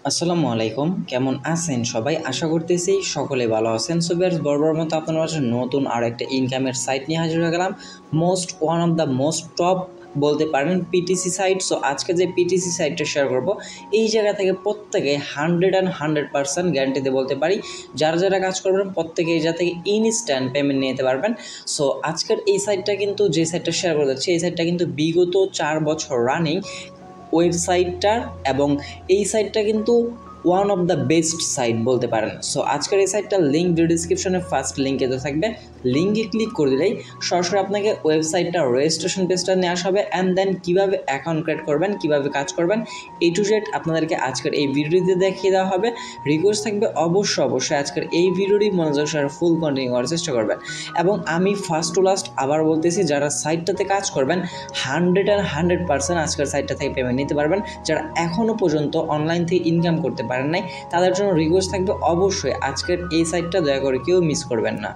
আসসালামু আলাইকুম, কেমন আছেন সবাই? আশা করতেছি সকলে ভালো আছেন। সো ভিউয়ার্স, বরাবর মতো আপনার কাছে নতুন আর একটা ইনকামের সাইট নিয়ে হাজির হয়ে গেলাম। One of the most top বলতে পারেন পিটিসি সাইট। সো আজকে যে পিটিসি সাইটটা শেয়ার করব, এই জায়গা থেকে প্রত্যেকে 100% গ্যারান্টিতে বলতে পারি যারা যারা কাজ করবেন প্রত্যেকে এই জায়গা থেকে ইনস্ট্যান্ট পেমেন্ট নিয়ে যেতে পারবেন। সো আজকের এই সাইটটা কিন্তু, যে সাইটটা শেয়ার করে যাচ্ছে, এই সাইটটা কিন্তু বিগত 4 বছর রানিং ওয়েবসাইটটার, এবং এই সাইটটা কিন্তু one of the best site বলতে পারেন। সো আজকের এই সাইটটার লিঙ্ক ডিসক্রিপশনে ফার্স্ট লিঙ্কে তো থাকবে, লিঙ্কে ক্লিক করে দিলেই সরাসরি আপনাকে ওয়েবসাইটটা রেজিস্ট্রেশন পেজটা নিয়ে আসা হবে। অ্যান্ড দেন কীভাবে অ্যাকাউন্ট ক্রিয়েট করবেন, কীভাবে কাজ করবেন, A to Z আপনাদেরকে আজকের এই ভিডিওতে দেখিয়ে দেওয়া হবে। রিকোয়েস্ট থাকবে অবশ্যই আজকের এই ভিডিওটি মনোযোগ সহকারে ফুল কন্টিনিউ করার চেষ্টা করবেন। এবং আমি ফার্স্ট টু লাস্ট আবার বলতেছি, যারা সাইটটাতে কাজ করবেন 100% আজকের সাইটটা থেকে পেমেন্ট নিতে পারবেন। যারা এখনও পর্যন্ত অনলাইন থেকে ইনকাম করতে পারেন নাই, তাদের জন্য রিকোয়েস্ট থাকবে অবশ্যই আজকের এই সাইটটা দয়া করে কেউ মিস করবেন না।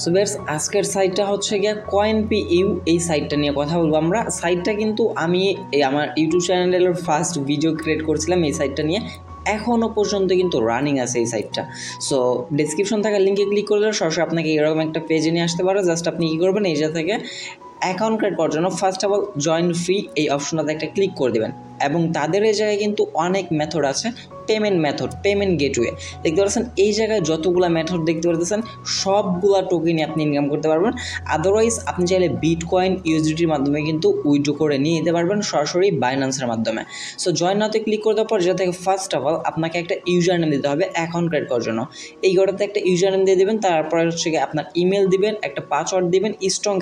সো ভিউয়ার্স, আজকের সাইটটা হচ্ছে গিয়ে CoinPU, এই সাইটটা নিয়ে কথা বলবো আমরা। সাইটটা কিন্তু আমি আমার ইউটিউব চ্যানেলের ফার্স্ট ভিডিও ক্রিয়েট করছিলাম এই সাইটটা নিয়ে, এখনও পর্যন্ত কিন্তু রানিং আছে এই সাইটটা। সো ডিসক্রিপশন থাকা লিঙ্কে ক্লিক করলে সরাসরি আপনাকে এরকম একটা পেজে নিয়ে আসতে পারে। জাস্ট আপনি কী করবেন, এই জায়গা থেকে অ্যাকাউন্ট ক্রিয়েট করার জন্য first of all join free এই অপশনটাতে একটা ক্লিক করে দেবেন। এবং তাদের এই জায়গায় কিন্তু অনেক মেথড আছে, পেমেন্ট গেটওয়ে দেখতে পাচ্ছেন। এই জায়গায় যতগুলো মেথড দেখতে পাচ্ছেন সবগুলা টোকেনে আপনি ইনকাম করতে পারবেন। আদারওয়াইজ আপনি চাইলে বিটকয়েন, ইউএসডিটির মাধ্যমে কিন্তু উইথড্র করে নিয়ে যেতে পারবেন সরাসরি বাইন্যান্সের মাধ্যমে। সো জয়েন নাওতে ক্লিক করে দেওয়ার পর যেটা থেকে ফার্স্ট অফ অল আপনাকে একটা ইউজার নেম দিতে হবে অ্যাকাউন্ট ক্রিয়েট করার জন্য। এই ঘরটাতে একটা ইউজার নেম দিয়ে দেবেন, তারপরে হচ্ছে গিয়ে আপনার ইমেল দিবেন, একটা পাসওয়ার্ড দিবেন। স্ট্রং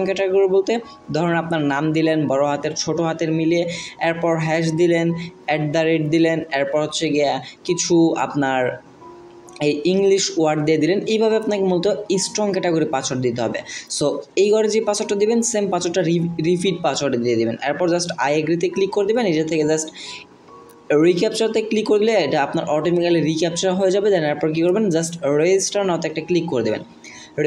ক্যাটাগরি বলতে ধরুন আপনার নাম দিলেন বড় হাতের ছোট হাতের মিলিয়ে, এরপর হ্যাশ দিলেন, @ দিলেন, এরপর হচ্ছে গিয়া কিছু আপনার এই ইংলিশ ওয়ার্ড দিয়ে দিলেন। এইভাবে আপনাকে মূলত স্ট্রং ক্যাটাগরি পাসওয়ার্ড দিতে হবে। সো এই ঘরে যে পাসওয়ার্ডটা দেবেন সেম পাসওয়ার্ডটা রিপিট পাসওয়ার্ডে দিয়ে দেবেন। এরপর জাস্ট আই এগ্রিতে ক্লিক করে দেবেন। নিজে থেকে জাস্ট রিক্যাপচারতে ক্লিক করলে এটা আপনার অটোমেটিক্যালি রিক্যাপচার হয়ে যাবে। দেন এরপর কী করবেন, জাস্ট রেজিস্টার নাওতে একটা ক্লিক করে দেবেন।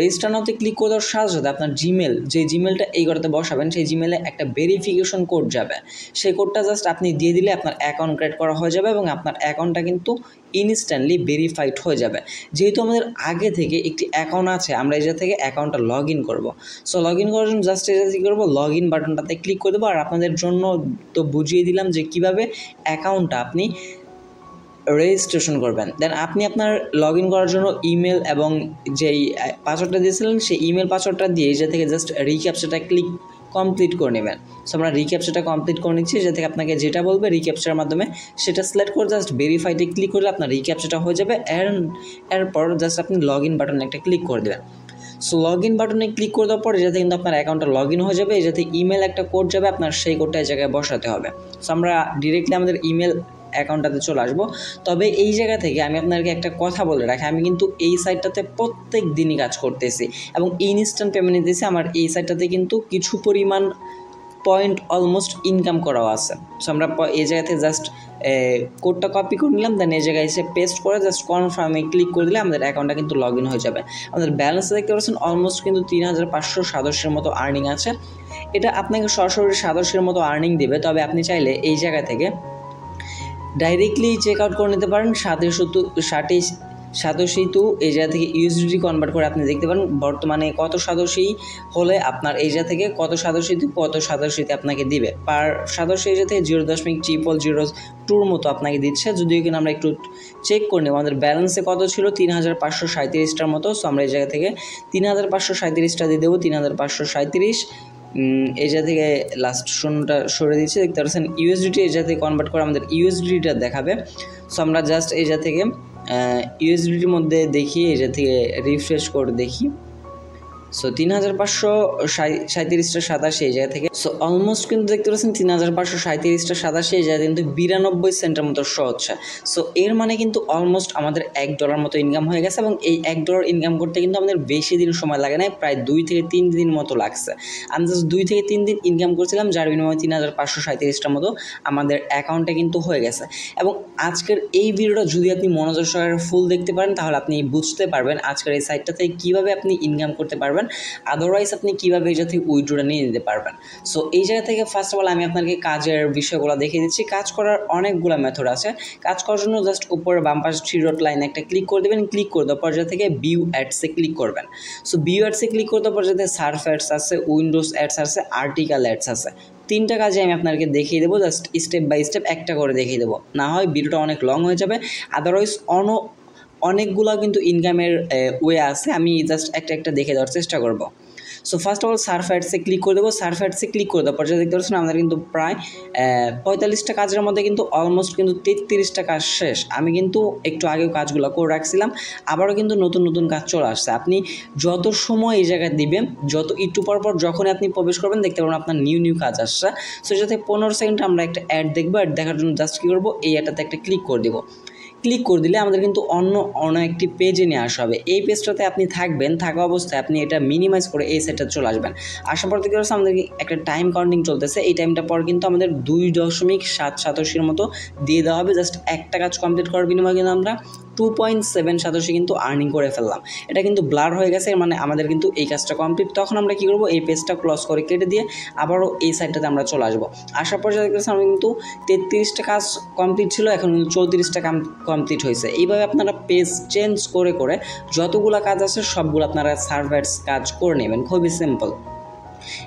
রেজিস্টার নাওতে ক্লিক করে দেওয়ার সাথে সাথে আপনার জিমেল, যে জিমেলটা এই ঘরতে বসাবেন, সেই জিমেলে একটা ভেরিফিকেশন কোড যাবে। সেই কোডটা জাস্ট আপনি দিয়ে দিলে আপনার অ্যাকাউন্ট ক্রিয়েট করা হয়ে যাবে এবং আপনার অ্যাকাউন্টটা কিন্তু ইনস্ট্যান্টলি ভেরিফাইড হয়ে যাবে। যেহেতু আমাদের আগে থেকে একটি অ্যাকাউন্ট আছে, আমরা এই জায়গা থেকে অ্যাকাউন্টটা লগ ইন করবো। সো লগ ইন করার জন্য জাস্ট এটা কী করবো, লগ ইন বাটনটাতে ক্লিক করে দেবো। আর আপনাদের জন্য তো বুঝিয়ে দিলাম যে কীভাবে অ্যাকাউন্টটা আপনি রেজিস্ট্রেশন করবেন। দেন আপনি আপনার লগ ইন করার জন্য ইমেল এবং যেই পাসওয়ার্ডটা দিয়েছিলেন সেই ইমেল পাসওয়ার্ডটা দিয়ে এই থেকে জাস্ট রিক্যাপচারটা কমপ্লিট করে নেবেন। সো আমরা রিক্যাপচারটা কমপ্লিট করে নিচ্ছি। যে থেকে আপনাকে যেটা বলবে রিক্যাপচারের মাধ্যমে সেটা সিলেক্ট করে জাস্ট ভেরিফাইতে ক্লিক করলে আপনার রিক্যাপচারটা হয়ে যাবে। এরপর জাস্ট আপনি লগ ইন বাটনে একটা ক্লিক করে দেবেন। সো লগ ইন বাটনে ক্লিক করে দেওয়ার পর এটাতে কিন্তু আপনার অ্যাকাউন্টটা লগ ইন হয়ে যাবে। এটাতে ইমেল একটা কোড যাবে, আপনার সেই কোডটা এই জায়গায় বসাতে হবে। সো আমরা ডিরেক্টলি আমাদের ইমেল অ্যাকাউন্টটাতে চলে আসবো। তবে এই জায়গা থেকে আমি আপনাকে একটা কথা বলে রাখি, আমি কিন্তু এই সাইটটাতে প্রত্যেক দিনই কাজ করতেছি এবং ইনস্ট্যান্ট পেমেন্ট দিতেছি। আমার এই সাইটটাতে কিন্তু কিছু পরিমাণ পয়েন্ট অলমোস্ট ইনকাম করাও আছে। সো আমরা এই জায়গা থেকে জাস্ট কোডটা কপি করে নিলাম, দেন এই জায়গায় এসে পেস্ট করে জাস্ট কনফার্মে ক্লিক করে দিলে আমাদের অ্যাকাউন্টটা কিন্তু লগ ইন হয়ে যাবে। আমাদের ব্যালেন্স দেখতে পাচ্ছেন অলমোস্ট কিন্তু 3500 সদস্যের মতো আর্নিং আছে। এটা আপনাকে সরাসরি সদস্যের মতো আর্নিং দেবে। তবে আপনি চাইলে এই জায়গা থেকে ডাইরেক্টলি চেক আউট করে নিতে পারেন। সাতোশিতে এই জায়গা থেকে ইউএসডিটি কনভার্ট করে আপনি দেখতে পারেন বর্তমানে কত সাতোশি হলে আপনার এই জায়গা থেকে কত সাতোশিতে আপনাকে দিবে। পার সাতোশি এই জায়গা থেকে 0.0002 মতো আপনাকে দিচ্ছে। যদিও কিনা আমরা একটু চেক করে নেব আমাদের ব্যালেন্সে কত ছিল, 3537টার মতো। সো আমরা এই জায়গা থেকে 3537টা দিয়ে দেবো, 3537। এই জায়গা থেকে লাস্ট শূন্যটা সরে দিচ্ছে, দেখতে পাচ্ছেন ইউএসডিটি এই জায়গা থেকে কনভার্ট করে আমাদের ইউএসডিটিটা দেখাবে। সো আমরা জাস্ট এই জায়গা থেকে ইউএসডিটির মধ্যে দেখি, এই জায়গা থেকে রিফ্রেশ করে দেখি। সো 3537 এই জায়গা থেকে। সো অলমোস্ট কিন্তু দেখতে পাচ্ছেন 3537 এই জায়গা কিন্তু 92 সেন্টের মতো শো হচ্ছে। সো এর মানে কিন্তু অলমোস্ট আমাদের $1 মতো ইনকাম হয়ে গেছে এবং এই $1 ইনকাম করতে কিন্তু আমাদের বেশি দিন সময় লাগে না, প্রায় 2 থেকে 3 দিন মতো লাগছে। আমি জাস্ট 2 থেকে 3 দিন ইনকাম করছিলাম, যার বিনিময়ে 3537টার মতো আমাদের অ্যাকাউন্টে কিন্তু হয়ে গেছে। এবং আজকের এই ভিডিওটা যদি আপনি মনোযোগ সহকারে ফুল দেখতে পারেন তাহলে আপনি বুঝতে পারবেন আজকের এই সাইটটা থেকে কীভাবে আপনি ইনকাম করতে পারবেন পারবেন, আদারওয়াইজ আপনি কীভাবে এই জায়গা থেকে উইথড্রটা নিয়ে নিতে পারবেন। সো এই জায়গা থেকে ফার্স্ট অফ অল আমি আপনাকে কাজের বিষয়গুলো দেখিয়ে দিচ্ছি। কাজ করার অনেকগুলো মেথড আছে। কাজ করার জন্য জাস্ট উপরে বাম পাশে 3 ডট লাইনে একটা ক্লিক করে দেবেন। ক্লিক করে দেওয়ার পর জায়গা থেকে ভিউ অ্যাডসে ক্লিক করবেন। সো ভিউ অ্যাডসে ক্লিক করে দেওয়ার পর যাতে সার্ফ অ্যাডস আছে, উইন্ডোজ অ্যাডস আছে, আর্টিকেল অ্যাডস আছে। 3টা কাজে আমি আপনাকে দেখিয়ে দেবো, জাস্ট স্টেপ বাই স্টেপ একটা করে দেখিয়ে দেবো, না হয় ভিডিওটা অনেক লং হয়ে যাবে। আদারওয়াইজ অনেকগুলো কিন্তু ইনকামের ওয়ে আছে, আমি জাস্ট একটা দেখে দেওয়ার চেষ্টা করব। So first of all Surf অ্যাডসে ক্লিক করে দেবো। সার্ফ অ্যাডসে ক্লিক করে দেওয়ার পর যেটা দেখতে পাচ্ছেন আমাদের কিন্তু প্রায় 45টা কাজের মধ্যে কিন্তু অলমোস্ট কিন্তু 33টা কাজ শেষ। আমি কিন্তু একটু আগেও কাজগুলো করে রাখছিলাম, আবারও কিন্তু নতুন কাজ চলে আসছে। আপনি যত সময় এই জায়গায় দিবেন, যত একটু পর যখনই আপনি প্রবেশ করবেন দেখতে পাবেন আপনার নিউ কাজ আসছে। সো যাতে 15 সেকেন্ড আমরা একটা অ্যাড দেখবো। অ্যাড দেখার জন্য জাস্ট কী করবো, এই অ্যাডটাতে একটা ক্লিক করে দেবো। ক্লিক করে দিলে আমাদের কিন্তু অন্য একটি পেজে নিয়ে আসা হবে। এই পেজটাতে আপনি থাকবেন, থাকা অবস্থায় আপনি এটা মিনিমাইজ করে এই সাইটে চলে আসবেন। আসার পর থেকে আমাদের একটা টাইম কাউন্টিং চলতেছে। এই টাইমটা পর কিন্তু আমাদের 2.787 মতো দিয়ে দেওয়া হবে। জাস্ট একটা কাজ কমপ্লিট করার বিনিময়ে কিন্তু আমরা 2.787 কিন্তু আর্নিং করে ফেললাম। এটা কিন্তু ব্লার হয়ে গেছে, মানে আমাদের কিন্তু এই কাজটা কমপ্লিট। তখন আমরা কী করবো, এই পেজটা ক্লোজ করে কেটে দিয়ে আবারও এই সাইটটাতে আমরা চলে আসবো। আসার পর যা দেখতেছি আমরা কিন্তু 33টা কাজ কমপ্লিট ছিল, এখন কিন্তু 34টা কমপ্লিট হয়েছে। এইভাবে আপনারা পেজ চেঞ্জ করে যতগুলো কাজ আছে সবগুলো আপনারা সার্ভার্স কাজ করে নেবেন, খুবই সিম্পল।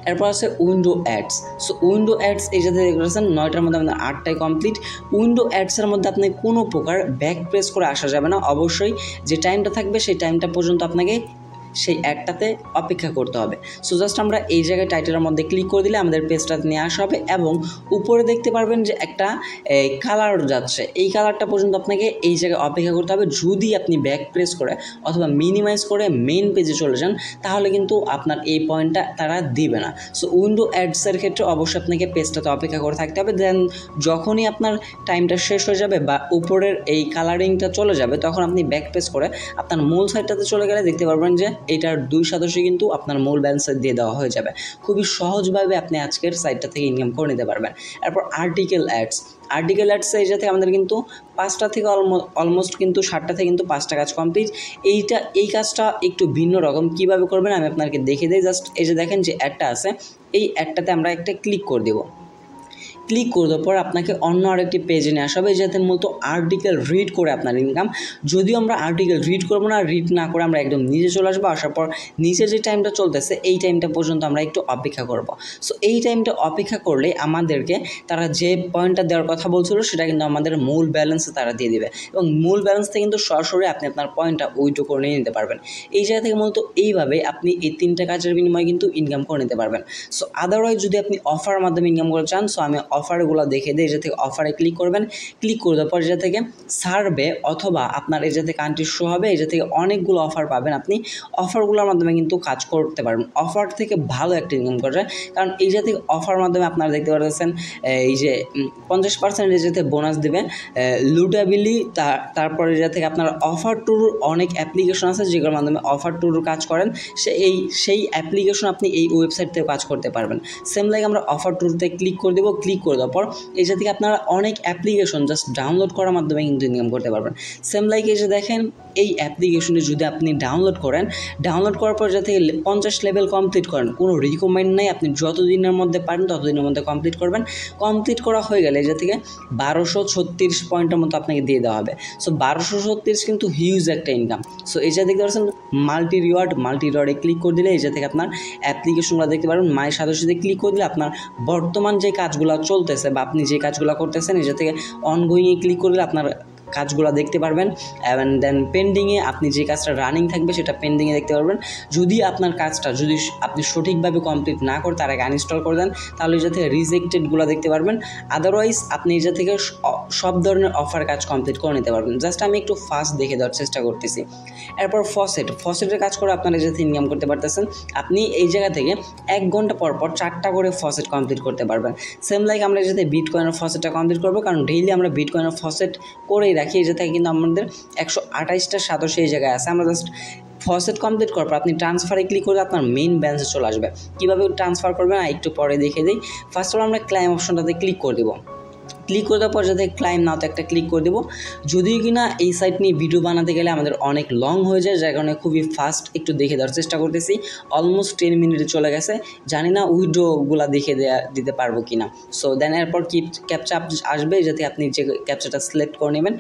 এরপর আছে window ads. So window ads এই যাতে দেখতেছেন 9টার মধ্যে আপনার 8টাই কমপ্লিট। উইন্ডো অ্যাডসের মধ্যে আপনি কোনো প্রকার ব্যাক প্রেস করে আসা যাবে না। অবশ্যই যে টাইমটা থাকবে সেই টাইমটা পর্যন্ত আপনাকে সেই অ্যাডটাতে অপেক্ষা করতে হবে। সো জাস্ট আমরা এই জায়গায় টাইটেলের মধ্যে ক্লিক করে দিলে আমাদের পেজটাতে নিয়ে আসা হবে এবং উপরে দেখতে পারবেন যে একটা কালার যাচ্ছে, এই কালারটা পর্যন্ত আপনাকে এই জায়গায় অপেক্ষা করতে হবে। যদি আপনি ব্যাক প্রেস করে অথবা মিনিমাইজ করে মেইন পেজে চলে যান তাহলে কিন্তু আপনার এই পয়েন্টটা তারা দিবে না। সো উইন্ডো অ্যাডসের ক্ষেত্রে অবশ্যই আপনাকে পেজটাতে অপেক্ষা করে থাকতে হবে। দেন যখনই আপনার টাইমটা শেষ হয়ে যাবে বা উপরের এই কালারিংটা চলে যাবে তখন আপনি ব্যাক প্রেস করে আপনার মূল সাইটটাতে চলে গেলে দেখতে পারবেন যে এটার 2% কিন্তু আপনার মূল ব্যালেন্সে দিয়ে দেওয়া হয়ে যাবে। খুবই সহজভাবে আপনি আজকের সাইটটা থেকে ইনকাম করে নিতে পারবেন। এরপর আর্টিকেল অ্যাডস এই জায়গা থেকে আমাদের কিন্তু 5টা থেকে অলমোস্ট কিন্তু 7টা থেকে কিন্তু 5টা কাজ কমপ্লিট। এই কাজটা একটু ভিন্ন রকম, কীভাবে করবেন আমি আপনাকে দেখিয়ে দিই। জাস্ট এই যে দেখেন যে অ্যাডটা আছে, এই অ্যাডটাতে আমরা একটা ক্লিক করে দেবো। ক্লিক করে দেওয়ার পর আপনাকে অন্য আরেকটি পেজে নিয়ে আসা হবে, যাতে মূলত আর্টিকেল রিড করে আপনার ইনকাম। যদিও আমরা আর্টিকেল রিড করবো না, রিড না করে আমরা একদম নিচে চলে আসবো। আসার পর নিচে যে টাইমটা চলতেছে এই টাইমটা পর্যন্ত আমরা একটু অপেক্ষা করব। সো এই টাইমটা অপেক্ষা করলে আমাদেরকে তারা যে পয়েন্টটা দেওয়ার কথা বলছিল সেটা কিন্তু আমাদের মূল ব্যালেন্সে তারা দিয়ে দেবে এবং মূল ব্যালেন্স থেকে কিন্তু সরাসরি আপনি আপনার পয়েন্টটা উইথড্র করে নিয়ে নিতে পারবেন। এই জায়গা থেকে মূলত এইভাবে আপনি এই 3টা কাজের বিনিময়ে কিন্তু ইনকাম করে নিতে পারবেন। সো আদারওয়াইজ যদি আপনি অফার মাধ্যমে ইনকাম করতে চান, সো আমি অফারগুলো দেখে দিই। এটা থেকে অফারে ক্লিক করবেন। ক্লিক করে দেওয়ার পর এটা থেকে সার্ভে অথবা আপনার এই থেকে কান্ট্রি শো হবে। এটা থেকে অনেকগুলো অফার পাবেন, আপনি অফারগুলোর মাধ্যমে কিন্তু কাজ করতে পারবেন। অফার থেকে ভালো একটা ইনকাম করা যায়, কারণ এই থেকে অফার মাধ্যমে আপনারা দেখতে পাচ্ছেন এই যে 50% এই থেকে বোনাস দেবে লুটেবিলি। তারপরে এটা থেকে আপনার অফার টুর অনেক অ্যাপ্লিকেশন আছে যেগুলোর মাধ্যমে অফার টুর কাজ করেন, সেই অ্যাপ্লিকেশন আপনি এই ওয়েবসাইট থেকে কাজ করতে পারবেন। সেম লাইক আমরা অফার টুরতে ক্লিক করে দেবো। ক্লিক করে দেওয়ার পর এই থেকে আপনারা অনেক অ্যাপ্লিকেশন জাস্ট ডাউনলোড করার মাধ্যমে কিন্তু ইনকাম করতে পারবেন। সেম লাইক এই যে দেখেন এই অ্যাপ্লিকেশনে যদি আপনি ডাউনলোড করার পর যাতে 50 লেভেল কমপ্লিট করেন, কোনো রিকমেন্ড নাই, আপনি যতদিনের মধ্যে পারেন ততদিনের মধ্যে কমপ্লিট করবেন। কমপ্লিট করা হয়ে গেলে এই থেকে 1236 পয়েন্টের মতো আপনাকে দিয়ে দেওয়া হবে। সো 1236 কিন্তু হিউজ একটা ইনকাম। সো এই দেখতে পাচ্ছেন মাল্টি রিওয়ার্ডে ক্লিক করে দিলে এই থেকে আপনার অ্যাপ্লিকেশনগুলো দেখতে পারবেন। মায়ের সাথে ক্লিক করে দিলে আপনার বর্তমান যে কাজগুলো চলতেছে বা আপনি যে কাজগুলো করতেছেন এই থেকে অনগোয়িংয়ে ক্লিক করলে আপনার কাজগুলো দেখতে পারবেন। অ্যান্ড দেন পেন্ডিংয়ে আপনি যে কাজটা রানিং থাকবে সেটা পেন্ডিংয়ে দেখতে পারবেন। যদি আপনার কাজটা যদি আপনি সঠিকভাবে কমপ্লিট না করে তার আগে আনইনস্টল করে দেন তাহলে এই থেকে রিজেক্টেডগুলো দেখতে পারবেন। আদারওয়াইজ আপনি এই থেকে সব ধরনের অফার কাজ কমপ্লিট করে নিতে পারবেন। জাস্ট আমি একটু ফাস্ট দেখে দেওয়ার চেষ্টা করতেছি। এরপর ফসেটের কাজ করে আপনারা এই ইনকাম করতে পারতেছেন। আপনি এই জায়গা থেকে 1 ঘন্টা পর 4টা করে ফসেট কমপ্লিট করতে পারবেন। সেম লাইক আমরা এই বিটকয়েনের ফসেটটা কমপ্লিট করবো, কারণ ডেইলি আমরা বিটকয়েনের ফসেট করেই রাখি। এই থেকে কিন্তু আমাদের 128টা সাতশো এই জায়গায় আছে। আমরা জাস্ট ফসেট কমপ্লিট করার পর আপনি ট্রান্সফারে ক্লিক করে আপনার মেইন ব্যালেন্সে চলে আসবে। কীভাবে ট্রান্সফার করবেন একটু পরে দেখে দিই। ফার্স্ট অফ অল আমরা ক্লাইম অপশনটাতে ক্লিক করে দেবো। ক্লিক করে দেওয়ার পর যাতে ক্লাইম নাওতে একটা ক্লিক করে দেবো। যদিও কিনা এই সাইট নিয়ে ভিডিও বানাতে গেলে আমাদের অনেক লং হয়ে যায়, যার কারণে খুবই ফাস্ট একটু দেখে দেওয়ার চেষ্টা করতেছি। অলমোস্ট 10 মিনিটে চলে গেছে, জানি না উইড্রোগুলা দেখে দিতে পারবো কিনা। সো দেন এরপর ক্যাপচা আসবে, যাতে আপনি যে ক্যাপচাটা সিলেক্ট করে নেবেন।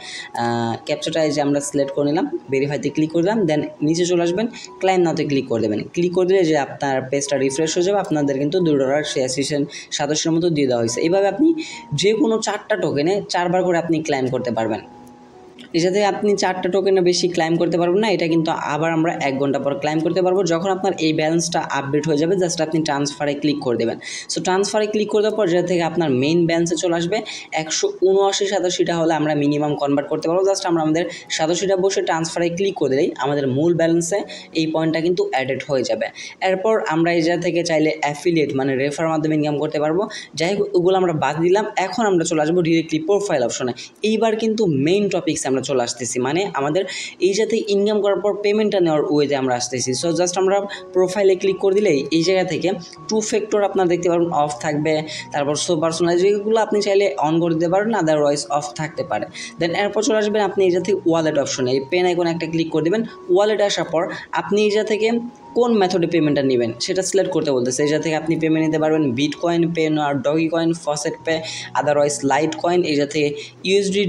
ক্যাপচাটা এই যে আমরা সিলেক্ট করে নিলাম, ভেরিফাইতে ক্লিক করে দিলাম, দেন নিচে চলে আসবেন, ক্লাইম নাওতে ক্লিক করে দেবেন। ক্লিক করে দিলে যে আপনার পেজটা রিফ্রেশ হয়ে যাবে, আপনাদের কিন্তু $2 শেয়ার সদস্যের মতো দিয়ে দেওয়া হয়েছে। এইভাবে আপনি যে কোনো 4টা টোকেনে 4বার করে আপনি ক্লাইম করতে পারবেন। এটাতে আপনি 4টা টোকেনে বেশি ক্লাইম করতে পারবেন না, এটা কিন্তু আবার আমরা 1 ঘন্টা পর ক্লাইম করতে পারবো। যখন আপনার এই ব্যালেন্সটা আপডেট হয়ে যাবে, জাস্ট আপনি ট্রান্সফারে ক্লিক করে দেবেন। সো ট্রান্সফারে ক্লিক করে দেওয়ার পর যেটা থেকে আপনার মেইন ব্যালেন্সে চলে আসবে 179-87টা হলে আমরা মিনিমাম কনভার্ট করতে পারবো। জাস্ট আমরা আমাদের 87টা বসে ট্রান্সফারে ক্লিক করে দিলেই আমাদের মূল ব্যালেন্সে এই পয়েন্টটা কিন্তু অ্যাডেড হয়ে যাবে। এরপর আমরা এই জায়গা থেকে চাইলে অ্যাফিলিয়েট মানে রেফার মাধ্যমে ইনকাম করতে পারবো। যাই হোক, ওগুলো আমরা বাদ দিলাম। এখন আমরা চলে আসবো ডিরেক্টলি প্রোফাইল অপশনে। এইবার কিন্তু মেইন টপিকস আমরা চলে আসতেছি, মানে আমাদের এই সাথে ইনকাম করার পর পেমেন্টটা নেওয়ার ওয়েতে আমরা আসতেছি। সো জাস্ট আমরা প্রোফাইলে ক্লিক করে দিলেই এই জায়গা থেকে 2 ফ্যাক্টর আপনারা দেখতে পারবেন অফ থাকবে, তারপর সো পার্সোনালাইজ, এগুলো আপনি চাইলে অন করে দিতে পারেন, আদারওয়াইজ অফ থাকতে পারে। দেন এরপর চলে আসবেন আপনি এই জায়গা থেকে ওয়ালেট অপশনে, এই পেন আইকনে একটা ক্লিক করে দেবেন। ওয়ালেট আসার পর আপনি এই জায়গা থেকে কোন মেথডে পেমেন্টটা নেবেন সেটা সিলেক্ট করতে বলতেছে। এই জায়গা থেকে আপনি পেমেন্ট নিতে পারবেন Bitcoin, pen, Dogecoin, FaucetPay, otherwise Litecoin. এই জায়গা থেকে ইউএসডি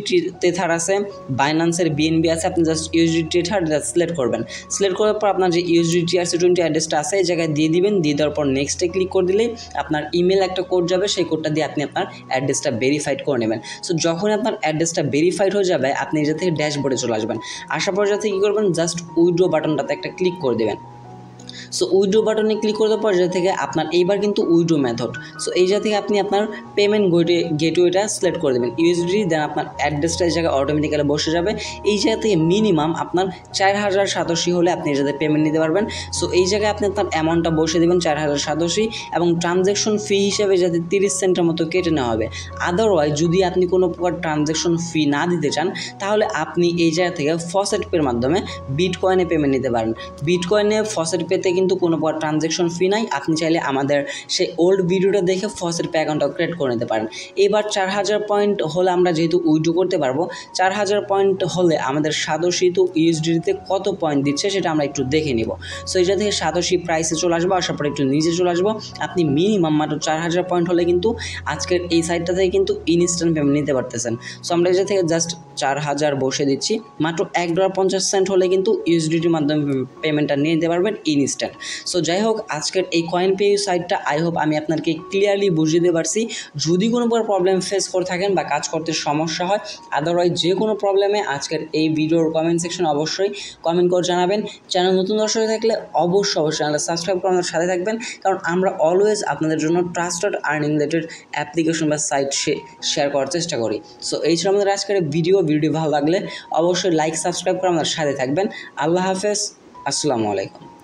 টেথার আছে, বাইন্যান্সের বিএনবি আছে। আপনি জাস্ট ইউএসডি টেথার সিলেক্ট করবেন। সিলেক্ট করার পর আপনার যে ইউএসডি TRC20 অ্যাড্রেসটা আছে এই জায়গায় দিয়ে দিবেন। দিয়ে দেওয়ার পর নেক্সটে ক্লিক করে দিলেই আপনার ইমেল একটা কোড যাবে, সেই কোডটা দিয়ে আপনি আপনার অ্যাড্রেসটা ভেরিফাইড করে নেবেন। সো যখন আপনার অ্যাড্রেসটা ভেরিফাইড হয়ে যাবে, আপনি এই জায়গা থেকে ড্যাশবোর্ডে চলে আসবেন। আসার পর যাতে কী করবেন, জাস্ট উইথড্র বাটনটাতে একটা ক্লিক করে দেবেন। সো উইথড্র বাটনে ক্লিক করে দেওয়ার পর যে থেকে আপনার এইবার কিন্তু উইথড্র মেথড। সো এই জায়গা থেকে আপনি আপনার পেমেন্ট গেটওয়েটা সিলেক্ট করে দেবেন ইউএসডি, দেন আপনার অ্যাড্রেসটা এই জায়গায় অটোমেটিক্যালি বসে যাবে। এই জায়গা থেকে মিনিমাম আপনার 4087 হলে আপনি এই জায়গায় পেমেন্ট নিতে পারবেন। সো এই জায়গায় আপনি আপনার অ্যামাউন্টটা বসে দেবেন 4087, এবং ট্রানজ্যাকশন ফি হিসেবে যাতে 30 সেন্টের মতো কেটে নেওয়া হবে। আদারওয়াইজ যদি আপনি কোনো প্রকার ট্রানজ্যাকশন ফি না দিতে চান, তাহলে আপনি এই জায়গা থেকে ফসেট পের মাধ্যমে বিটকয়েনে পেমেন্ট নিতে পারেন। বিটকয়েনে ফসেট পেতে কিন্তু কোনো প্রকার ট্রানজ্যাকশন ফি নাই। আপনি চাইলে আমাদের সেই ওল্ড ভিডিওটা দেখে ফসেট পে অ্যাকাউন্টটা ক্রিয়েট করে নিতে পারেন। এবার 4000 পয়েন্ট হলে আমরা যেহেতু উইথড্র করতে পারবো, 4000 পয়েন্ট হলে আমাদের সাদশিত ইউএসডিতে কত পয়েন্ট দিচ্ছে সেটা আমরা একটু দেখে নিব। সো এটা থেকে সাদশি প্রাইসে চলে আসবো, আসার পরে একটু নিচে চলে আসবো। আপনি মিনিমাম মাত্র 4000 পয়েন্ট হলে কিন্তু আজকের এই সাইটটা থেকে কিন্তু ইনস্ট্যান্ট পেমেন্ট নিতে পারতেছেন। সো আমরা এটা থেকে জাস্ট 4000 বসে দিচ্ছি। মাত্র $1.50 হলে কিন্তু ইউএসডিটির মাধ্যমে পেমেন্টটা নিয়ে নিতে পারবেন ইনস্ট্যান্ট। সো যাই হোক, আজকের এই কয়েন পে সাইটটা আই হোপ আমি আপনাকে ক্লিয়ারলি বুঝিয়ে দিতে পারছি। যদি কোনো প্রবলেম ফেস করে থাকেন বা কাজ করতে সমস্যা হয়, আদারওয়াইজ যে কোনো প্রবলেমে আজকের এই ভিডিওর কমেন্ট সেকশনে অবশ্যই কমেন্ট করে জানাবেন। চ্যানেল নতুন দর্শক থাকলে অবশ্যই চ্যানেলটা সাবস্ক্রাইব করে আমাদের সাথে থাকবেন, কারণ আমরা অলওয়েজ আপনাদের জন্য ট্রাস্টেড আর্নিং রিলেটেড অ্যাপ্লিকেশন বা সাইট শেয়ার করার চেষ্টা করি। সো এই ছিল আমাদের আজকের ভিডিও ভালো লাগলে অবশ্যই লাইক সাবস্ক্রাইব করে আমাদের সাথে থাকবেন। আল্লাহ হাফেজ, আসসালামু আলাইকুম।